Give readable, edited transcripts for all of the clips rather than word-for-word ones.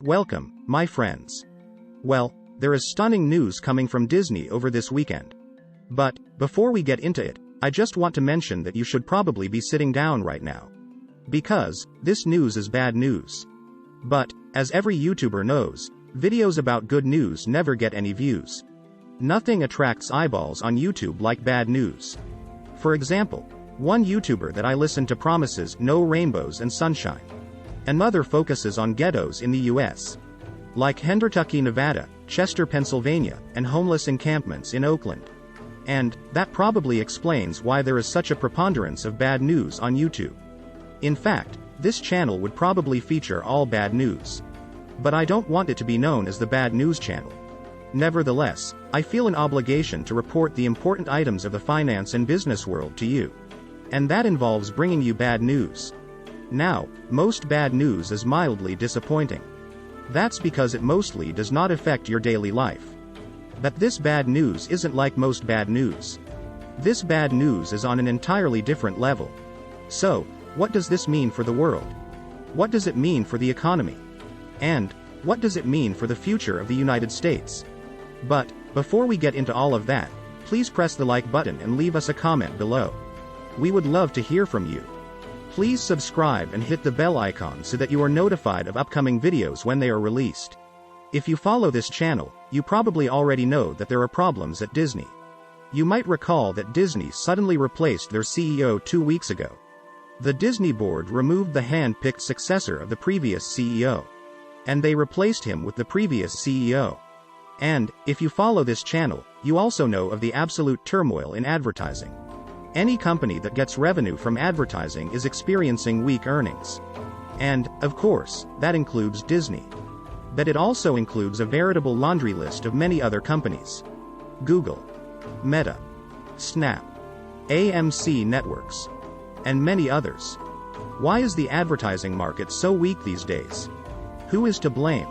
Welcome, my friends. Well, there is stunning news coming from Disney over this weekend. But, before we get into it, I just want to mention that you should probably be sitting down right now. Because, this news is bad news. But, as every YouTuber knows, videos about good news never get any views. Nothing attracts eyeballs on YouTube like bad news. For example, one YouTuber that I listen to promises no rainbows and sunshine. Another focuses on ghettos in the US. Like Hendertucky, Nevada, Chester, Pennsylvania, and homeless encampments in Oakland. And, that probably explains why there is such a preponderance of bad news on YouTube. In fact, this channel would probably feature all bad news. But I don't want it to be known as the bad news channel. Nevertheless, I feel an obligation to report the important items of the finance and business world to you. And that involves bringing you bad news. Now, most bad news is mildly disappointing. That's because it mostly does not affect your daily life. But this bad news isn't like most bad news. This bad news is on an entirely different level. So, what does this mean for the world? What does it mean for the economy? And, what does it mean for the future of the United States? But, before we get into all of that, please press the like button and leave us a comment below. We would love to hear from you. Please subscribe and hit the bell icon so that you are notified of upcoming videos when they are released. If you follow this channel, you probably already know that there are problems at Disney. You might recall that Disney suddenly replaced their CEO 2 weeks ago. The Disney board removed the hand-picked successor of the previous CEO. And they replaced him with the previous CEO. And, if you follow this channel, you also know of the absolute turmoil in advertising. Any company that gets revenue from advertising is experiencing weak earnings. And, of course, that includes Disney. But it also includes a veritable laundry list of many other companies. Google, Meta, Snap, AMC Networks, and many others. Why is the advertising market so weak these days? Who is to blame?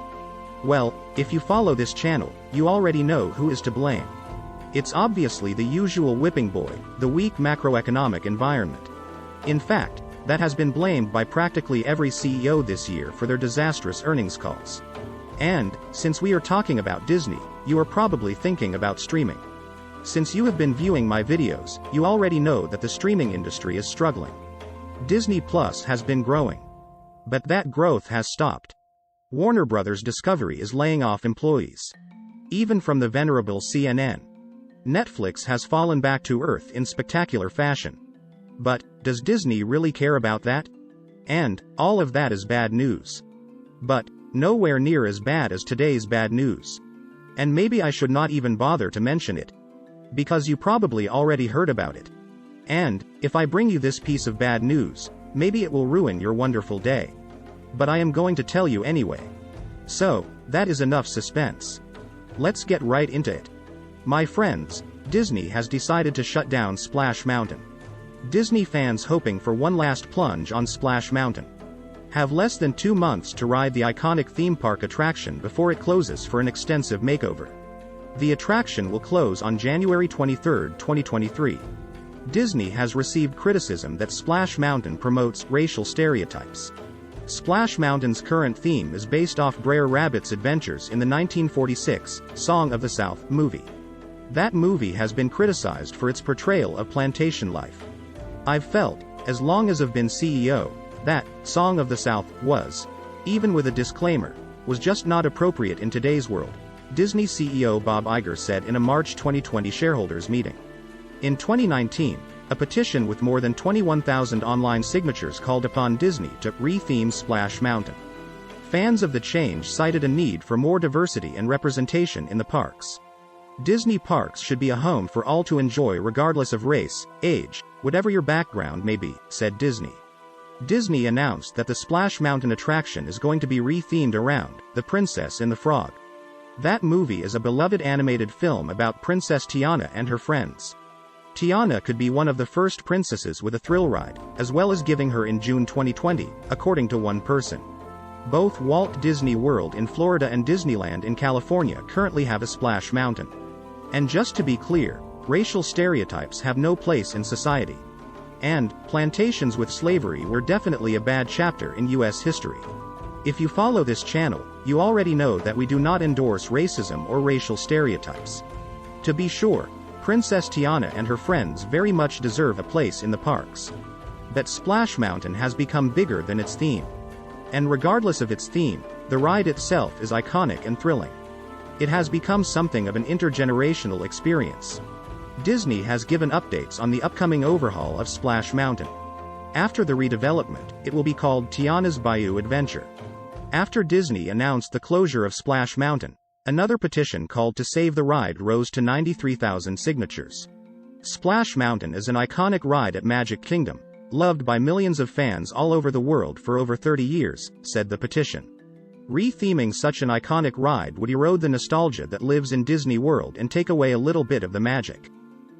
Well, if you follow this channel, you already know who is to blame. It's obviously the usual whipping boy, the weak macroeconomic environment. In fact, that has been blamed by practically every CEO this year for their disastrous earnings calls. And, since we are talking about Disney, you are probably thinking about streaming. Since you have been viewing my videos, you already know that the streaming industry is struggling. Disney Plus has been growing. But that growth has stopped. Warner Bros. Discovery is laying off employees. Even from the venerable CNN. Netflix has fallen back to earth in spectacular fashion. But, does Disney really care about that? And, all of that is bad news. But, nowhere near as bad as today's bad news. And maybe I should not even bother to mention it. Because you probably already heard about it. And, if I bring you this piece of bad news, maybe it will ruin your wonderful day. But I am going to tell you anyway. So, that is enough suspense. Let's get right into it. My friends, Disney has decided to shut down Splash Mountain. Disney fans hoping for one last plunge on Splash Mountain have less than 2 months to ride the iconic theme park attraction before it closes for an extensive makeover. The attraction will close on January 23, 2023. Disney has received criticism that Splash Mountain promotes racial stereotypes. Splash Mountain's current theme is based off Brer Rabbit's adventures in the 1946 Song of the South movie. That movie has been criticized for its portrayal of plantation life. I've felt, as long as I've been CEO, that Song of the South was, even with a disclaimer, was just not appropriate in today's world, Disney CEO Bob Iger said in a March 2020 shareholders meeting. In 2019, a petition with more than 21,000 online signatures called upon Disney to re-theme Splash Mountain. Fans of the change cited a need for more diversity and representation in the parks. Disney parks should be a home for all to enjoy regardless of race, age, whatever your background may be, said Disney. Disney announced that the Splash Mountain attraction is going to be re-themed around The Princess and the Frog. That movie is a beloved animated film about Princess Tiana and her friends. Tiana could be one of the first princesses with a thrill ride, as well as giving her in June 2020, according to one person. Both Walt Disney World in Florida and Disneyland in California currently have a Splash Mountain. And just to be clear, racial stereotypes have no place in society. And, plantations with slavery were definitely a bad chapter in U.S. history. If you follow this channel, you already know that we do not endorse racism or racial stereotypes. To be sure, Princess Tiana and her friends very much deserve a place in the parks. But Splash Mountain has become bigger than its theme. And regardless of its theme, the ride itself is iconic and thrilling. It has become something of an intergenerational experience. Disney has given updates on the upcoming overhaul of Splash Mountain. After the redevelopment, it will be called Tiana's Bayou Adventure. After Disney announced the closure of Splash Mountain, another petition called to save the ride rose to 93,000 signatures. Splash Mountain is an iconic ride at Magic Kingdom, loved by millions of fans all over the world for over 30 years, said the petition. Re-theming such an iconic ride would erode the nostalgia that lives in Disney World and take away a little bit of the magic.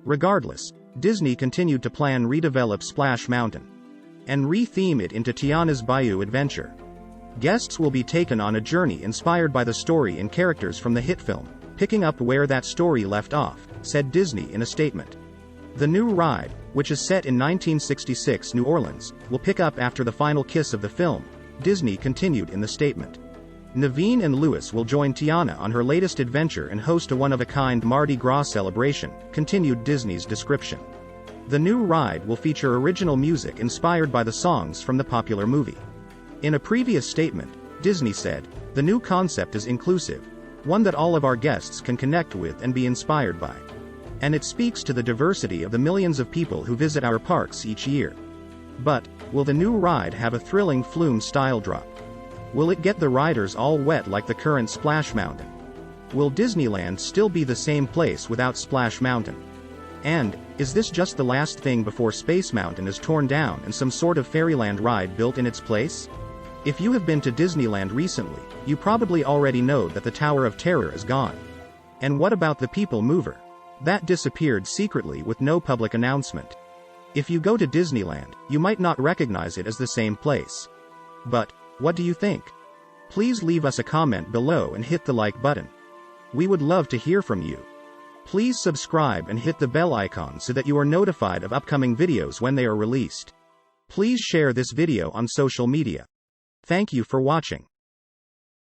Regardless, Disney continued to plan redevelop Splash Mountain and re-theme it into Tiana's Bayou Adventure. Guests will be taken on a journey inspired by the story and characters from the hit film, picking up where that story left off, said Disney in a statement. The new ride, which is set in 1966 New Orleans, will pick up after the final kiss of the film, Disney continued in the statement. Naveen and Louis will join Tiana on her latest adventure and host a one-of-a-kind Mardi Gras celebration, continued Disney's description. The new ride will feature original music inspired by the songs from the popular movie. In a previous statement, Disney said, "The new concept is inclusive, one that all of our guests can connect with and be inspired by. And it speaks to the diversity of the millions of people who visit our parks each year." But, will the new ride have a thrilling flume-style drop? Will it get the riders all wet like the current Splash Mountain? Will Disneyland still be the same place without Splash Mountain? And, is this just the last thing before Space Mountain is torn down and some sort of Fairyland ride built in its place? If you have been to Disneyland recently, you probably already know that the Tower of Terror is gone. And what about the People Mover? That disappeared secretly with no public announcement. If you go to Disneyland, you might not recognize it as the same place. But, what do you think? Please leave us a comment below and hit the like button. We would love to hear from you. Please subscribe and hit the bell icon so that you are notified of upcoming videos when they are released. Please share this video on social media. Thank you for watching.